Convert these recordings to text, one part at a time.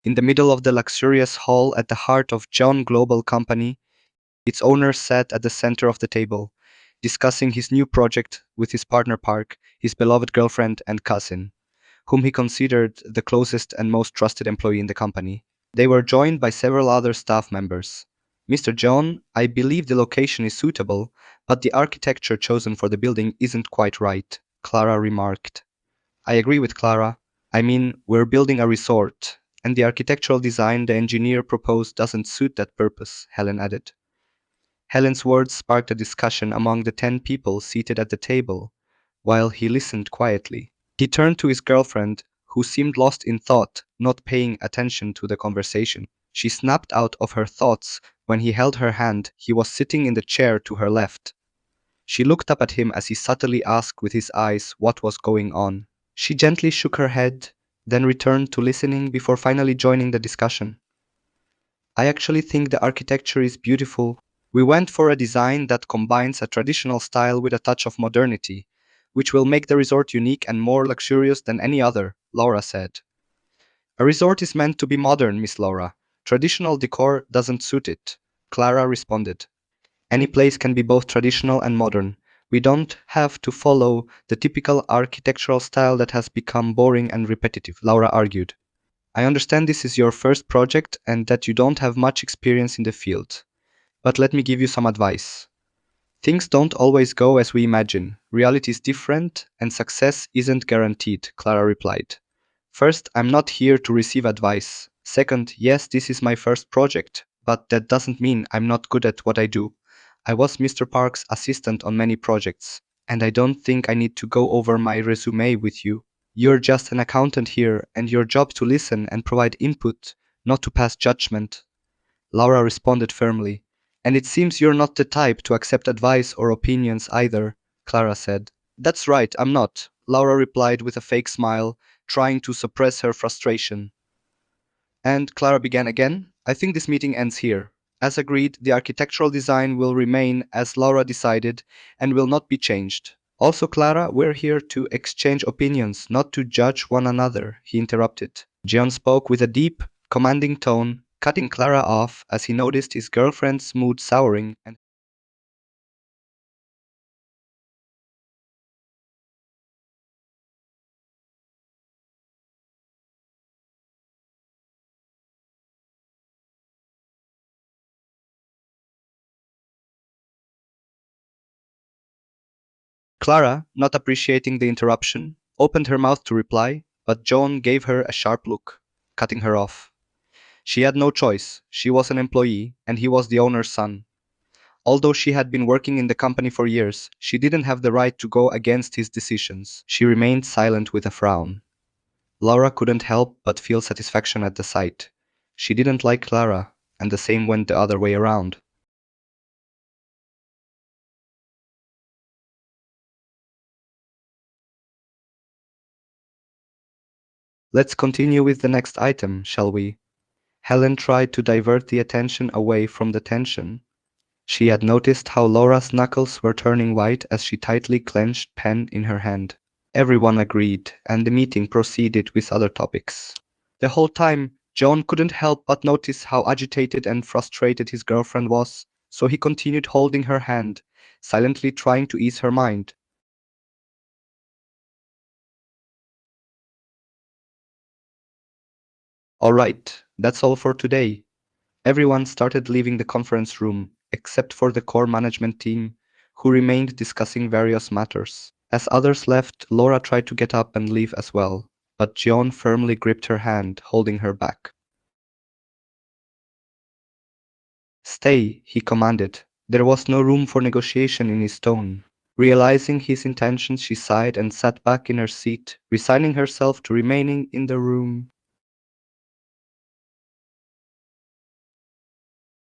In the middle of the luxurious hall at the heart of John Global Company, its owner sat at the center of the table, discussing his new project with his partner Park, his beloved girlfriend and cousin, whom he considered the closest and most trusted employee in the company. They were joined by several other staff members. Mr. John, I believe the location is suitable, but the architecture chosen for the building isn't quite right, Clara remarked. I agree with Clara. I mean, we're building a resort, and the architectural design the engineer proposed doesn't suit that purpose, Helen added. Helen's words sparked a discussion among the 10 people seated at the table, while he listened quietly. He turned to his girlfriend, who seemed lost in thought, not paying attention to the conversation. She snapped out of her thoughts when he held her hand. He was sitting in the chair to her left. She looked up at him as he subtly asked with his eyes what was going on. She gently shook her head, then returned to listening before finally joining the discussion. I actually think the architecture is beautiful. We went for a design that combines a traditional style with a touch of modernity, which will make the resort unique and more luxurious than any other, Laura said. A resort is meant to be modern, Miss Laura. Traditional decor doesn't suit it, Clara responded. Any place can be both traditional and modern. We don't have to follow the typical architectural style that has become boring and repetitive, Laura argued. I understand this is your first project and that you don't have much experience in the field. But let me give you some advice. Things don't always go as we imagine. Reality is different and success isn't guaranteed, Clara replied. First, I'm not here to receive advice. Second, yes, this is my first project, but that doesn't mean I'm not good at what I do. I was Mr. Park's assistant on many projects, and I don't think I need to go over my resume with you. You're just an accountant here, and your job to listen and provide input, not to pass judgment. Laura responded firmly. And it seems you're not the type to accept advice or opinions either, Clara said. That's right, I'm not, Laura replied with a fake smile, trying to suppress her frustration. And Clara began again. I think this meeting ends here. As agreed, the architectural design will remain as Laura decided and will not be changed. Also, Clara, we're here to exchange opinions, not to judge one another, he interrupted. John spoke with a deep, commanding tone, cutting Clara off as he noticed his girlfriend's mood souring and Clara, not appreciating the interruption, opened her mouth to reply, but John gave her a sharp look, cutting her off. She had no choice. She was an employee, and he was the owner's son. Although she had been working in the company for years, she didn't have the right to go against his decisions. She remained silent with a frown. Laura couldn't help but feel satisfaction at the sight. She didn't like Clara, and the same went the other way around. Let's continue with the next item, shall we? Helen tried to divert the attention away from the tension. She had noticed how Laura's knuckles were turning white as she tightly clenched pen in her hand. Everyone agreed, and the meeting proceeded with other topics. The whole time, John couldn't help but notice how agitated and frustrated his girlfriend was, so he continued holding her hand, silently trying to ease her mind. All right, that's all for today. Everyone started leaving the conference room, except for the core management team, who remained discussing various matters. As others left, Laura tried to get up and leave as well, but John firmly gripped her hand, holding her back. Stay, he commanded. There was no room for negotiation in his tone. Realizing his intentions, she sighed and sat back in her seat, resigning herself to remaining in the room.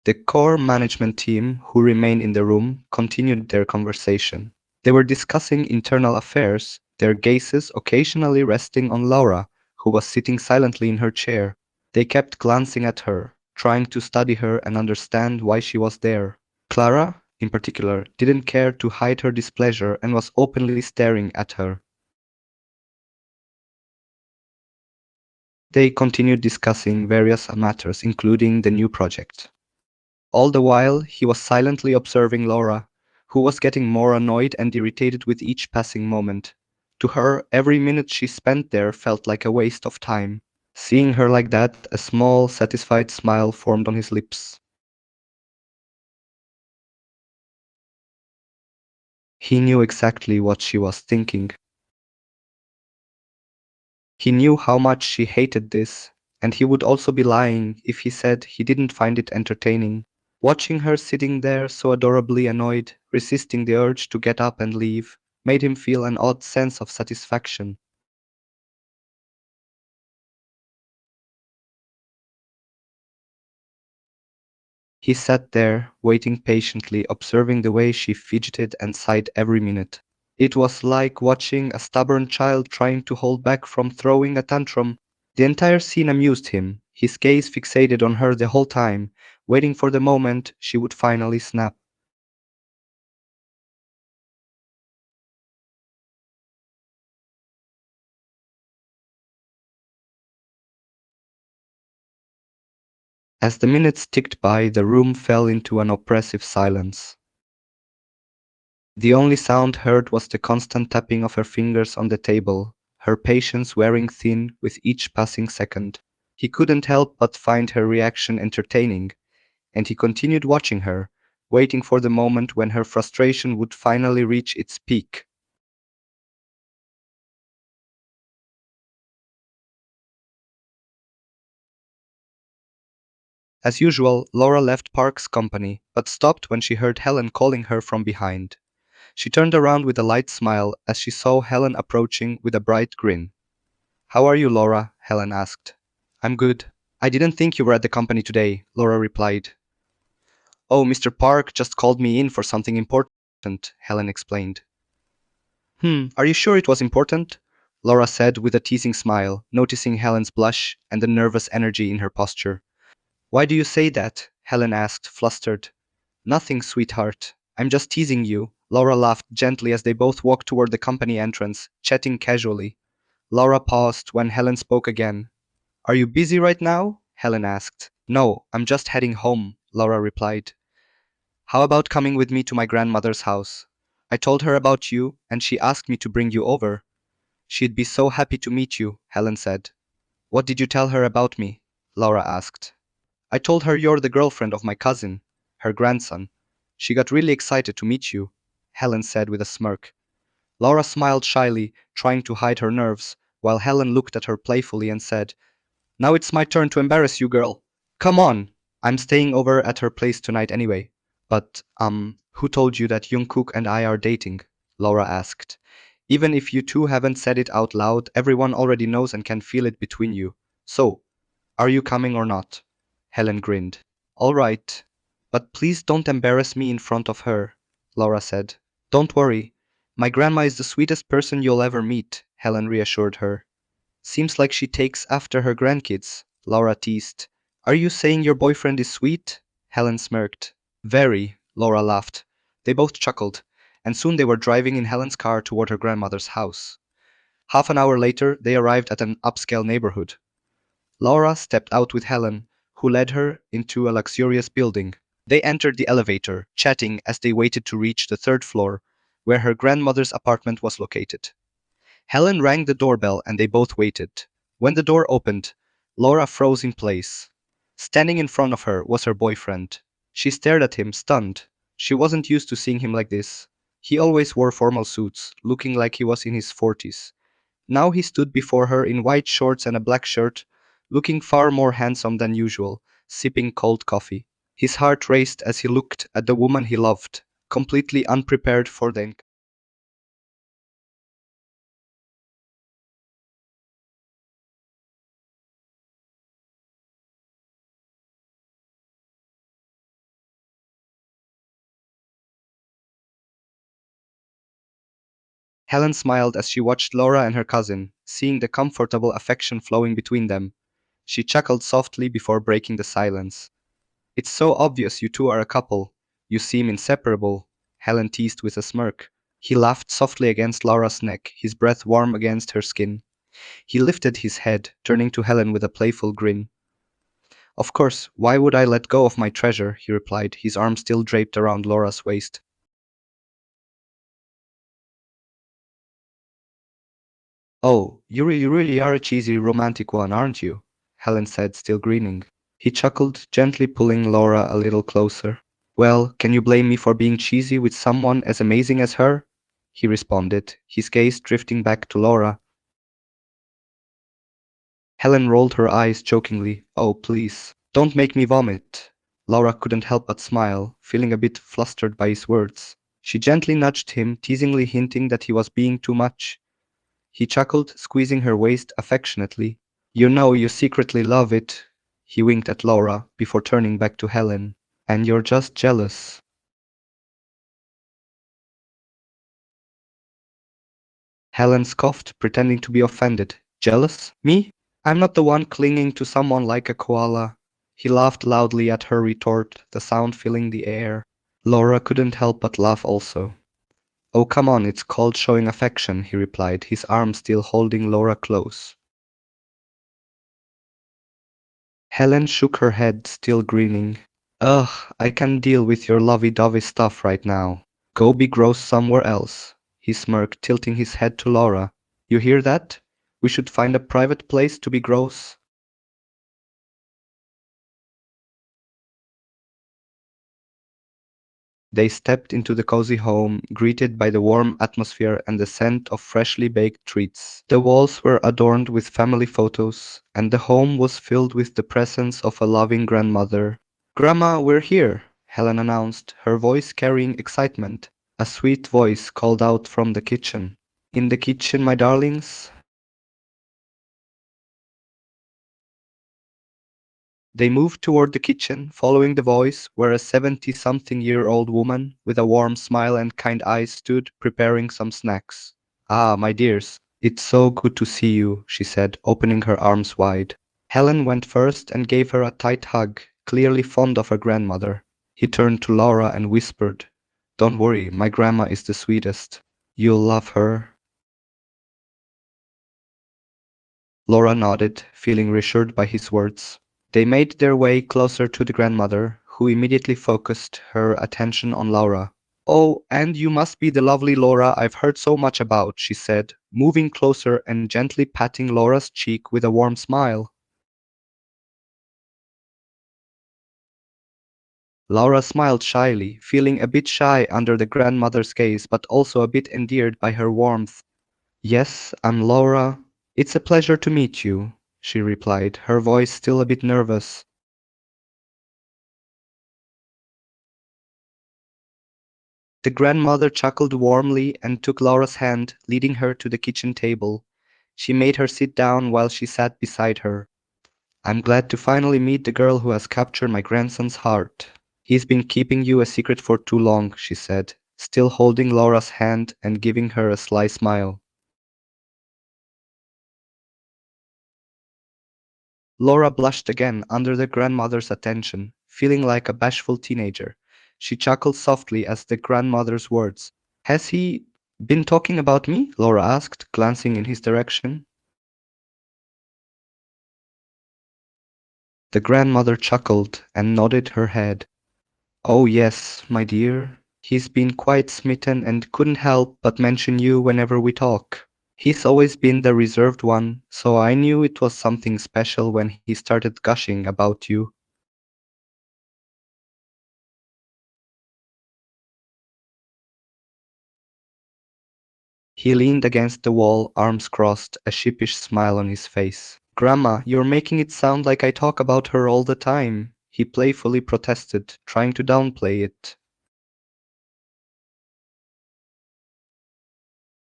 The core management team, who remained in the room, continued their conversation. They were discussing internal affairs, their gazes occasionally resting on Laura, who was sitting silently in her chair. They kept glancing at her, trying to study her and understand why she was there. Clara, in particular, didn't care to hide her displeasure and was openly staring at her. They continued discussing various matters, including the new project. All the while, he was silently observing Laura, who was getting more annoyed and irritated with each passing moment. To her, every minute she spent there felt like a waste of time. Seeing her like that, a small, satisfied smile formed on his lips. He knew exactly what she was thinking. He knew how much she hated this, and he would also be lying if he said he didn't find it entertaining. Watching her sitting there so adorably annoyed, resisting the urge to get up and leave, made him feel an odd sense of satisfaction. He sat there, waiting patiently, observing the way she fidgeted and sighed every minute. It was like watching a stubborn child trying to hold back from throwing a tantrum. The entire scene amused him, his gaze fixated on her the whole time, waiting for the moment she would finally snap. As the minutes ticked by, the room fell into an oppressive silence. The only sound heard was the constant tapping of her fingers on the table, her patience wearing thin with each passing second. He couldn't help but find her reaction entertaining, and he continued watching her, waiting for the moment when her frustration would finally reach its peak. As usual, Laura left Park's company, but stopped when she heard Helen calling her from behind. She turned around with a light smile as she saw Helen approaching with a bright grin. "How are you, Laura?" Helen asked. "I'm good. I didn't think you were at the company today," Laura replied. "Oh, Mr. Park just called me in for something important," Helen explained. Are you sure it was important?" Laura said with a teasing smile, noticing Helen's blush and the nervous energy in her posture. "Why do you say that?" Helen asked, flustered. "Nothing, sweetheart. I'm just teasing you." Laura laughed gently as they both walked toward the company entrance, chatting casually. Laura paused when Helen spoke again. "Are you busy right now?" Helen asked. "No, I'm just heading home," Laura replied. "How about coming with me to my grandmother's house? I told her about you, and she asked me to bring you over." "She'd be so happy to meet you," Helen said. "What did you tell her about me?" Laura asked. "I told her you're the girlfriend of my cousin, her grandson. She got really excited to meet you," Helen said with a smirk. Laura smiled shyly, trying to hide her nerves, while Helen looked at her playfully and said, "Now it's my turn to embarrass you, girl. Come on. I'm staying over at her place tonight anyway." "But, who told you that 𝐏𝐚𝐫𝐤&𝐉𝐚𝐬𝐬𝐢𝐧𝐞 and I are dating?" Laura asked. "Even if you two haven't said it out loud, everyone already knows and can feel it between you. So, are you coming or not?" Helen grinned. "All right. But please don't embarrass me in front of her," Laura said. "Don't worry. My grandma is the sweetest person you'll ever meet," Helen reassured her. "Seems like she takes after her grandkids," Laura teased. "Are you saying your boyfriend is sweet?" Helen smirked. "Very," Laura laughed. They both chuckled, and soon they were driving in Helen's car toward her grandmother's house. Half an hour later, they arrived at an upscale neighborhood. Laura stepped out with Helen, who led her into a luxurious building. They entered the elevator, chatting as they waited to reach the third floor, where her grandmother's apartment was located. Helen rang the doorbell and they both waited. When the door opened, Laura froze in place. Standing in front of her was her boyfriend. She stared at him, stunned. She wasn't used to seeing him like this. He always wore formal suits, looking like he was in his 40s. Now he stood before her in white shorts and a black shirt, looking far more handsome than usual, sipping cold coffee. His heart raced as he looked at the woman he loved, completely unprepared for the. Helen smiled as she watched Laura and her cousin, seeing the comfortable affection flowing between them. She chuckled softly before breaking the silence. "It's so obvious you two are a couple. You seem inseparable," Helen teased with a smirk. He laughed softly against Laura's neck, his breath warm against her skin. He lifted his head, turning to Helen with a playful grin. Of course, why would I let go of my treasure? He replied, his arm still draped around Laura's waist. Oh, you really are a cheesy romantic one, aren't you? Helen said, still grinning. He chuckled, gently pulling Laura a little closer. Well, can you blame me for being cheesy with someone as amazing as her? He responded, his gaze drifting back to Laura. Helen rolled her eyes jokingly. Oh, please, don't make me vomit. Laura couldn't help but smile, feeling a bit flustered by his words. She gently nudged him, teasingly hinting that he was being too much. He chuckled, squeezing her waist affectionately. You know you secretly love it. He winked at Laura before turning back to Helen. And you're just jealous. Helen scoffed, pretending to be offended. Jealous? Me? I'm not the one clinging to someone like a koala. He laughed loudly at her retort, the sound filling the air. Laura couldn't help but laugh also. Oh, come on, it's called showing affection, he replied, his arm still holding Laura close. Helen shook her head, still grinning. Ugh, I can't deal with your lovey-dovey stuff right now. Go be gross somewhere else. He smirked, tilting his head to Laura. You hear that? We should find a private place to be gross. They stepped into the cozy home, greeted by the warm atmosphere and the scent of freshly baked treats. The walls were adorned with family photos, and the home was filled with the presence of a loving grandmother. Grandma, we're here, Helen announced, her voice carrying excitement. A sweet voice called out from the kitchen. In the kitchen, my darlings? They moved toward the kitchen, following the voice, where a 70-something-year-old woman, with a warm smile and kind eyes, stood, preparing some snacks. Ah, my dears, it's so good to see you, she said, opening her arms wide. Helen went first and gave her a tight hug, clearly fond of her grandmother. He turned to Laura and whispered, Don't worry, my grandma is the sweetest. You'll love her. Laura nodded, feeling reassured by his words. They made their way closer to the grandmother, who immediately focused her attention on Laura. Oh, and you must be the lovely Laura I've heard so much about, she said, moving closer and gently patting Laura's cheek with a warm smile. Laura smiled shyly, feeling a bit shy under the grandmother's gaze but also a bit endeared by her warmth. Yes, I'm Laura. It's a pleasure to meet you, she replied, her voice still a bit nervous. The grandmother chuckled warmly and took Laura's hand, leading her to the kitchen table. She made her sit down while she sat beside her. I'm glad to finally meet the girl who has captured my grandson's heart. He's been keeping you a secret for too long, she said, still holding Laura's hand and giving her a sly smile. Laura blushed again under the grandmother's attention, feeling like a bashful teenager. She chuckled softly as the grandmother's words. Has he been talking about me? Laura asked, glancing in his direction. The grandmother chuckled and nodded her head. Oh yes, my dear. He's been quite smitten and couldn't help but mention you whenever we talk. He's always been the reserved one, so I knew it was something special when he started gushing about you. He leaned against the wall, arms crossed, a sheepish smile on his face. Grandma, you're making it sound like I talk about her all the time, he playfully protested, trying to downplay it.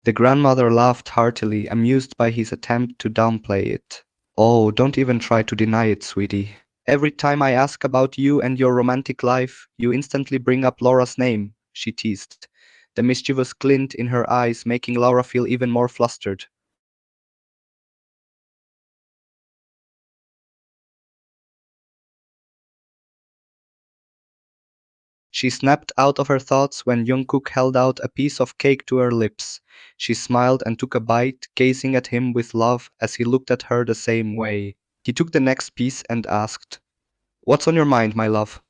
The grandmother laughed heartily, amused by his attempt to downplay it. Oh, don't even try to deny it, sweetie. Every time I ask about you and your romantic life, you instantly bring up Laura's name, she teased, the mischievous glint in her eyes making Laura feel even more flustered. She snapped out of her thoughts when Jungkook held out a piece of cake to her lips. She smiled and took a bite, gazing at him with love as he looked at her the same way. He took the next piece and asked, "What's on your mind, my love?"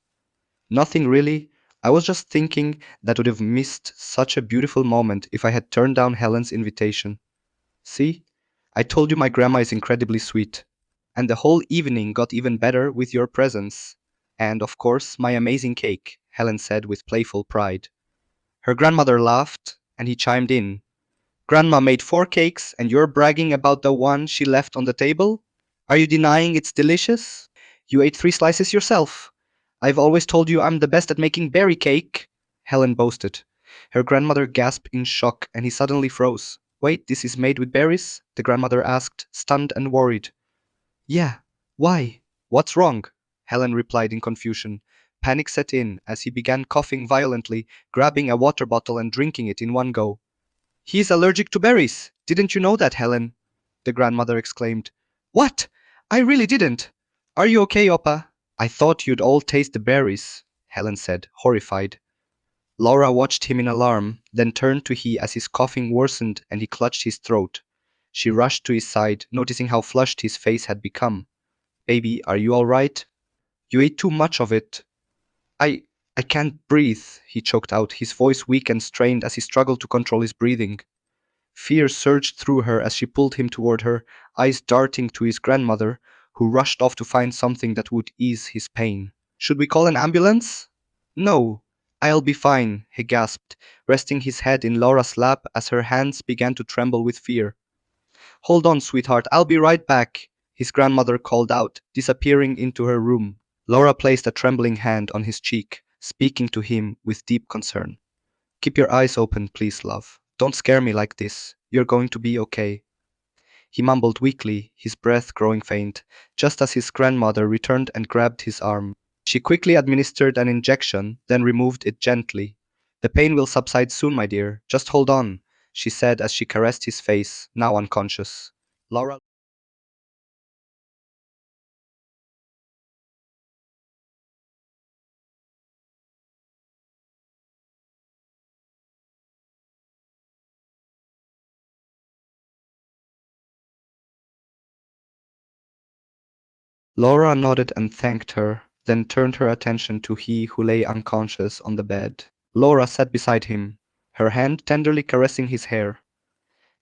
"Nothing really. I was just thinking that would have missed such a beautiful moment if I had turned down Helen's invitation. See? I told you my grandma is incredibly sweet. And the whole evening got even better with your presence. And, of course, my amazing cake," Helen said with playful pride. Her grandmother laughed, and he chimed in. "Grandma made 4 cakes, and you're bragging about the one she left on the table? Are you denying it's delicious? You ate 3 slices yourself. I've always told you I'm the best at making berry cake," Helen boasted. Her grandmother gasped in shock, and he suddenly froze. "Wait, this is made with berries?" the grandmother asked, stunned and worried. "Yeah. Why? What's wrong?" Helen replied in confusion. Panic set in as he began coughing violently, grabbing a water bottle and drinking it in one go. "He's allergic to berries. Didn't you know that, Helen?" the grandmother exclaimed. "What? I really didn't. Are you okay, Oppa?" "I thought you'd all taste the berries," Helen said, horrified. Laura watched him in alarm, then turned to he as his coughing worsened and he clutched his throat. She rushed to his side, noticing how flushed his face had become. "Baby, are you all right? You ate too much of it." I I can't breathe," he choked out, his voice weak and strained as he struggled to control his breathing. Fear surged through her as she pulled him toward her, eyes darting to his grandmother, who rushed off to find something that would ease his pain. "Should we call an ambulance?" "No, I'll be fine," he gasped, resting his head in Laura's lap as her hands began to tremble with fear. "Hold on, sweetheart, I'll be right back," his grandmother called out, disappearing into her room. Laura placed a trembling hand on his cheek, speaking to him with deep concern. "Keep your eyes open, please, love. Don't scare me like this. You're going to be okay." He mumbled weakly, his breath growing faint, just as his grandmother returned and grabbed his arm. She quickly administered an injection, then removed it gently. "The pain will subside soon, my dear. Just hold on," she said as she caressed his face, now unconscious. Laura Laura nodded and thanked her, then turned her attention to he who lay unconscious on the bed. Laura sat beside him, her hand tenderly caressing his hair.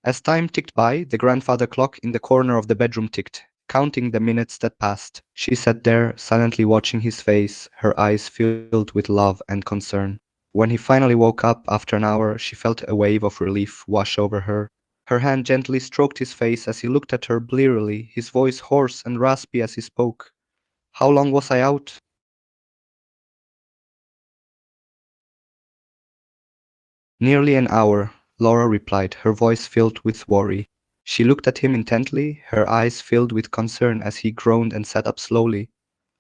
As time ticked by, the grandfather clock in the corner of the bedroom ticked, counting the minutes that passed. She sat there, silently watching his face, her eyes filled with love and concern. When he finally woke up after an hour, she felt a wave of relief wash over her. Her hand gently stroked his face as he looked at her blearily, his voice hoarse and raspy as he spoke. "How long was I out?" "Nearly an hour," Laura replied, her voice filled with worry. She looked at him intently, her eyes filled with concern as he groaned and sat up slowly.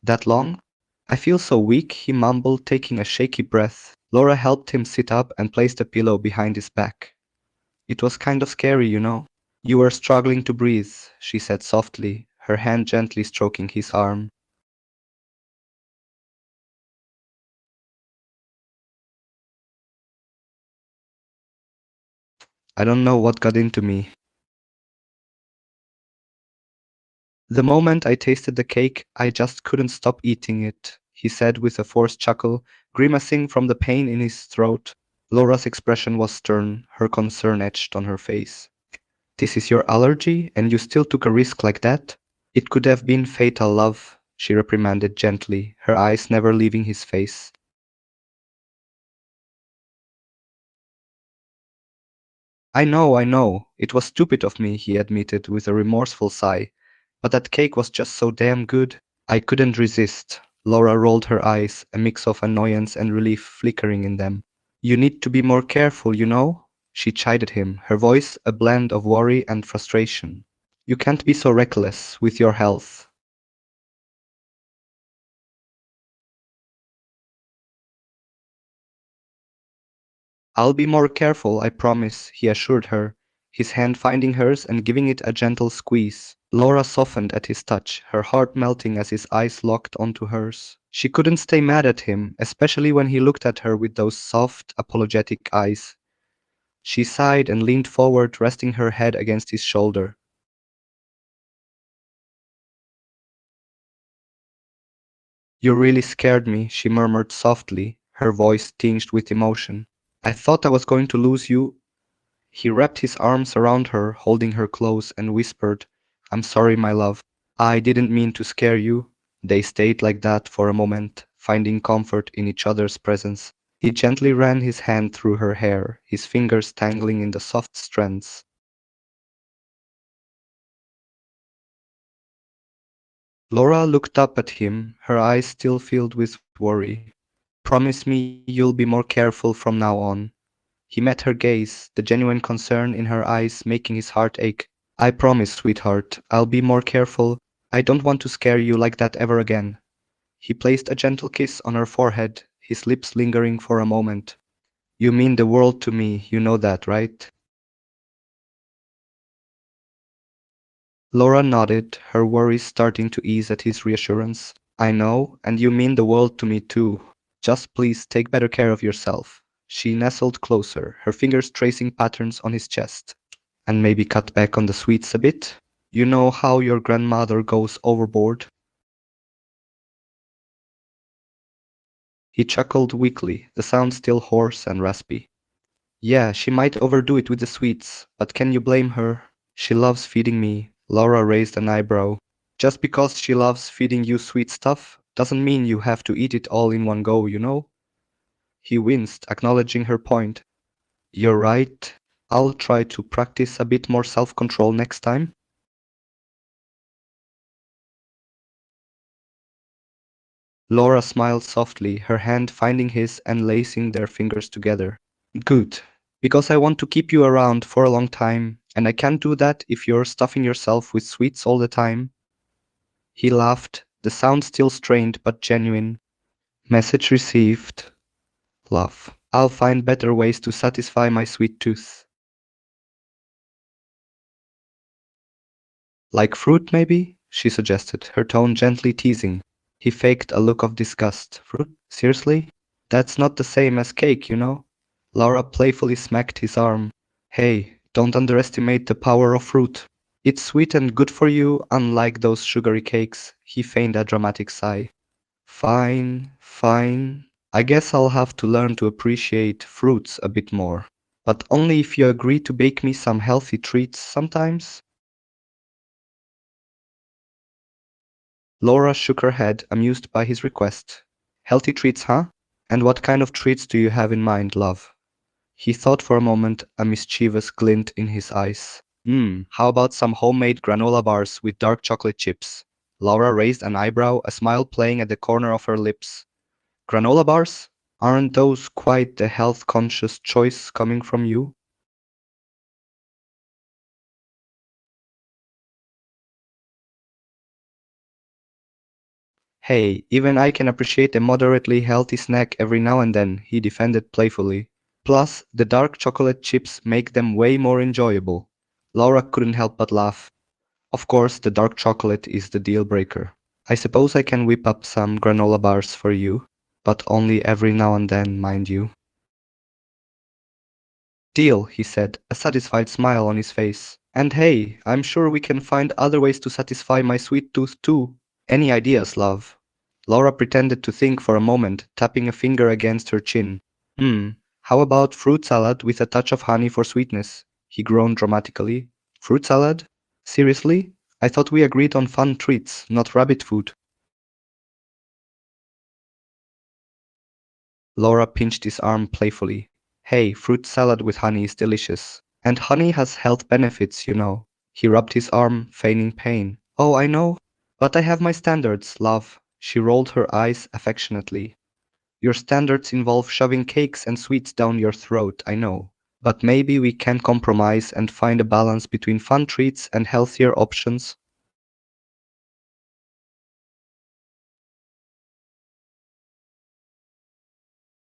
"That long?" "I feel so weak," he mumbled, taking a shaky breath. Laura helped him sit up and placed a pillow behind his back. "It was kind of scary, you know." "You were struggling to breathe," she said softly, her hand gently stroking his arm. "I don't know what got into me. The moment I tasted the cake, I just couldn't stop eating it," he said with a forced chuckle, grimacing from the pain in his throat. Laura's expression was stern, her concern etched on her face. "This is your allergy, and you still took a risk like that? It could have been fatal, love," she reprimanded gently, her eyes never leaving his face. I know. It was stupid of me," he admitted with a remorseful sigh. "But that cake was just so damn good. I couldn't resist." Laura rolled her eyes, a mix of annoyance and relief flickering in them. "You need to be more careful, you know?" She chided him, her voice a blend of worry and frustration. "You can't be so reckless with your health." "I'll be more careful, I promise," he assured her, his hand finding hers and giving it a gentle squeeze. Laura softened at his touch, her heart melting as his eyes locked onto hers. She couldn't stay mad at him, especially when he looked at her with those soft, apologetic eyes. She sighed and leaned forward, resting her head against his shoulder. You really scared me, she murmured softly, her voice tinged with emotion. I thought I was going to lose you. He wrapped his arms around her, holding her close, and whispered, I'm sorry, my love. I didn't mean to scare you. They stayed like that for a moment, finding comfort in each other's presence. He gently ran his hand through her hair, his fingers tangling in the soft strands. Laura looked up at him, her eyes still filled with worry. Promise me you'll be more careful from now on. He met her gaze, the genuine concern in her eyes making his heart ache. I promise, sweetheart, I'll be more careful. I don't want to scare you like that ever again. He placed a gentle kiss on her forehead, his lips lingering for a moment. You mean the world to me, you know that, right? Laura nodded, her worries starting to ease at his reassurance. I know, and you mean the world to me too. Just please take better care of yourself. She nestled closer, her fingers tracing patterns on his chest. And maybe cut back on the sweets a bit? You know how your grandmother goes overboard? He chuckled weakly, the sound still hoarse and raspy. Yeah, she might overdo it with the sweets, but can you blame her? She loves feeding me. Laura raised an eyebrow. Just because she loves feeding you sweet stuff doesn't mean you have to eat it all in one go, you know? He winced, acknowledging her point. You're right. I'll try to practice a bit more self-control next time. Laura smiled softly, her hand finding his and lacing their fingers together. Good. Because I want to keep you around for a long time, and I can't do that if you're stuffing yourself with sweets all the time. He laughed, the sound still strained but genuine. Message received. Love. I'll find better ways to satisfy my sweet tooth. Like fruit, maybe? She suggested, her tone gently teasing. He faked a look of disgust. Fruit? Seriously? That's not the same as cake, you know? Laura playfully smacked his arm. Hey, don't underestimate the power of fruit. It's sweet and good for you, unlike those sugary cakes. He feigned a dramatic sigh. Fine, fine. I guess I'll have to learn to appreciate fruits a bit more. But only if you agree to bake me some healthy treats sometimes. Laura shook her head, amused by his request. Healthy treats, huh? And what kind of treats do you have in mind, love? He thought for a moment, a mischievous glint in his eyes. How about some homemade granola bars with dark chocolate chips? Laura raised an eyebrow, a smile playing at the corner of her lips. Granola bars? Aren't those quite the health-conscious choice coming from you? Hey, even I can appreciate a moderately healthy snack every now and then, he defended playfully. Plus, the dark chocolate chips make them way more enjoyable. Laura couldn't help but laugh. Of course, the dark chocolate is the deal breaker. I suppose I can whip up some granola bars for you, but only every now and then, mind you. Deal, he said, a satisfied smile on his face. And hey, I'm sure we can find other ways to satisfy my sweet tooth too. Any ideas, love? Laura pretended to think for a moment, tapping a finger against her chin. How about fruit salad with a touch of honey for sweetness? He groaned dramatically. Fruit salad? Seriously? I thought we agreed on fun treats, not rabbit food. Laura pinched his arm playfully. Hey, fruit salad with honey is delicious. And honey has health benefits, you know. He rubbed his arm, feigning pain. Oh, I know. But I have my standards, love. She rolled her eyes affectionately. Your standards involve shoving cakes and sweets down your throat, I know. But maybe we can compromise and find a balance between fun treats and healthier options.